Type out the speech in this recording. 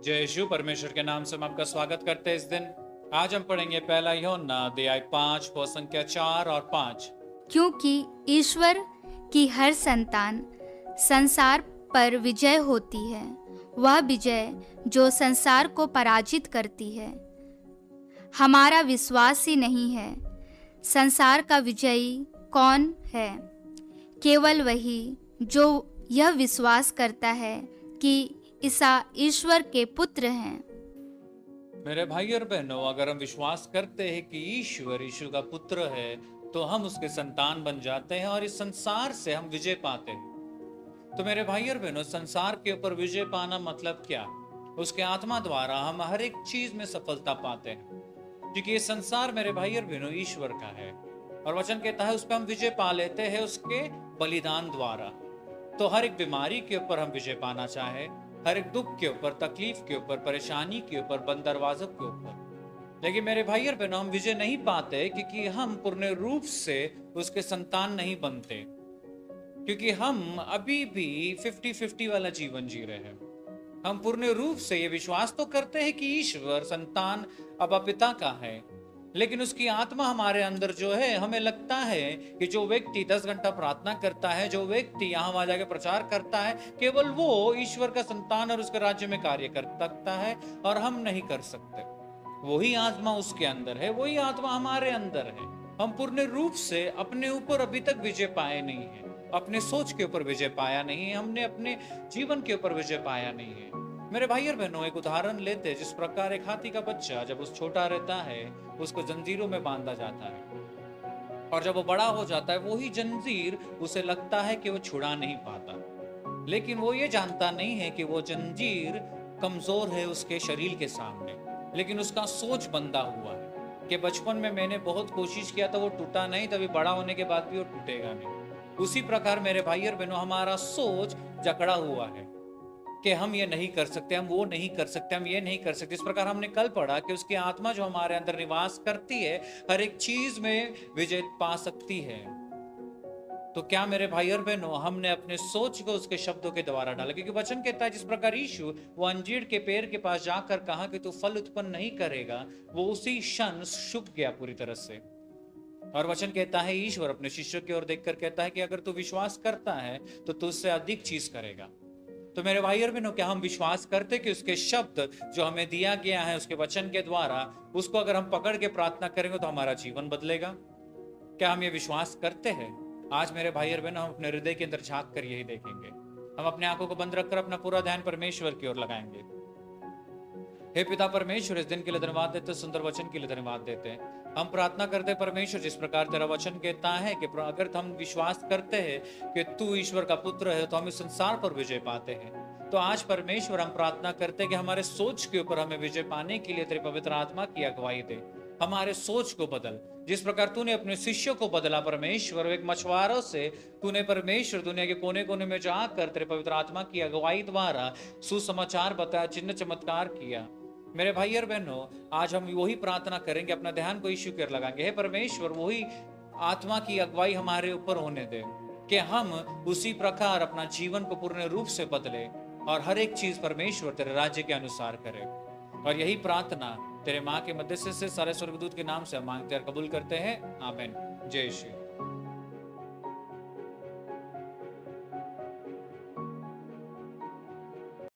जय यीशु। परमेश्वर के नाम से हम आपका स्वागत करते हैं इस दिन। आज हम पढ़ेंगे पहला यूहन्ना अध्याय 5 पद संख्या 4 और 5। क्योंकि ईश्वर की हर संतान संसार पर विजय होती है, वह विजय जो संसार को पराजित करती है। हमारा विश्वास ही नहीं है संसार का विजयी कौन है, केवल वही जो यह विश्वास करता है कि ईसा ईश्वर के पुत्र हैं। मेरे भाई और बहनों, अगर हम विश्वास करते हैं कि ईश्वर यीशु का पुत्र है तो हम उसके संतान बन जाते हैं और इस संसार से हम विजय पाते हैं। तो मेरे भाई और बहनों, संसार के ऊपर विजय पाना मतलब क्या? उसके आत्मा द्वारा हम हर एक चीज में सफलता पाते हैं, क्योंकि ये संसार मेरे भाई और बहनों ईश्वर का है और वचन कहता है उस पर हम विजय पा लेते हैं उसके बलिदान द्वारा। तो हर एक बीमारी के ऊपर हम विजय पाना चाहे, हर एक दुख के ऊपर, तकलीफ के ऊपर, परेशानी के ऊपर, बंद दरवाजों के ऊपर, लेकिन मेरे भाई और बहनों हम विजय नहीं पाते क्योंकि हम पूर्ण रूप से उसके संतान नहीं बनते, क्योंकि हम अभी भी 50-50 वाला जीवन जी रहे हैं। हम पूर्ण रूप से ये विश्वास तो करते हैं कि ईश्वर संतान अबा पिता का है, लेकिन उसकी आत्मा हमारे अंदर जो है, हमें लगता है कि जो व्यक्ति 10 घंटा प्रार्थना करता है, जो व्यक्ति यहाँ वहां जाके प्रचार करता है, केवल वो ईश्वर का संतान और उसके राज्य में कार्य कर सकता है और हम नहीं कर सकते। वही आत्मा उसके अंदर है, वही आत्मा हमारे अंदर है। हम पूर्ण रूप से अपने ऊपर अभी तक विजय पाए नहीं है, अपने सोच के ऊपर विजय पाया नहीं है, हमने अपने जीवन के ऊपर विजय पाया नहीं है। मेरे भाई और बहनों, एक उदाहरण लेते हैं। जिस प्रकार एक हाथी का बच्चा जब उस छोटा रहता है उसको जंजीरों में बांधा जाता है और जब वो बड़ा हो जाता है वही जंजीर उसे लगता है कि वो छुड़ा नहीं पाता, लेकिन वो ये जानता नहीं है कि वो जंजीर कमजोर है उसके शरीर के सामने, लेकिन उसका सोच बंधा हुआ है कि बचपन में मैंने बहुत कोशिश किया था, वो टूटा नहीं, तभी बड़ा होने के बाद भी वो टूटेगा नहीं। उसी प्रकार मेरे भाई और बहनों, हमारा सोच जकड़ा हुआ है कि हम ये नहीं कर सकते, हम वो नहीं कर सकते, हम ये नहीं कर सकते। इस प्रकार हमने कल पढ़ा कि उसकी आत्मा जो हमारे अंदर निवास करती है हर एक चीज में विजय पा सकती है। तो क्या मेरे भाई और बहनों, हमने अपने सोच को उसके शब्दों के द्वारा डाला? क्योंकि वचन कहता है जिस प्रकार यीशु वो अंजीर के पेड़ के पास जाकर कहा कि तू फल उत्पन्न नहीं करेगा, वो उसी क्षण सूख गया पूरी तरह से। और वचन कहता है ईश्वर अपने शिष्यों की ओर देखकर कहता है कि अगर तू विश्वास करता है तो तू उससे अधिक चीज करेगा। तो मेरे भाई और बहनों, क्या हम विश्वास करते कि उसके शब्द जो हमें दिया गया है उसके वचन के द्वारा, उसको अगर हम पकड़ के प्रार्थना करेंगे तो हमारा जीवन बदलेगा? क्या हम ये विश्वास करते हैं? आज मेरे भाई और बहनों, हम अपने हृदय के अंदर झांक कर यही देखेंगे। हम अपने आंखों को बंद रखकर अपना पूरा ध्यान परमेश्वर की ओर लगाएंगे। हे पिता परमेश्वर, इस दिन के लिए धन्यवाद देते, सुंदर वचन के लिए धन्यवाद देते हैं। हम प्रार्थना करते परमेश्वर, जिस प्रकार तेरा वचन कहता है कि अगर हम विश्वास करते हैं कि तू ईश्वर का पुत्र है तो हम इस संसार पर विजय पाते हैं। तो आज परमेश्वर हम प्रार्थना करते हैं कि हमारे सोच के ऊपर हमें विजय पाने के लिए तेरे पवित्र आत्मा की अगुवाई दे। हमारे सोच को बदल, जिस प्रकार तूने अपने शिष्यों को बदला परमेश्वर, एक मछुआरों से तूने परमेश्वर दुनिया के कोने कोने में जाकर तेरे पवित्र आत्मा की अगुवाई द्वारा सुसमाचार बताया, चिन्ह चमत्कार किया। मेरे भाई और बहनों, आज हम वही प्रार्थना करेंगे, अपना ध्यान को यीशु की ओर लगाएंगे। हे परमेश्वर, वही आत्मा की अगुवाई हमारे ऊपर होने दे कि हम उसी प्रकार अपना जीवन को पूर्ण रूप से बदले और हर एक चीज परमेश्वर तेरे राज्य के अनुसार करे। और यही प्रार्थना तेरे माँ के मध्यस्थता से सारे स्वर्गदूत के नाम से हम मांगते और कबूल करते हैं। आमीन। जय श्री।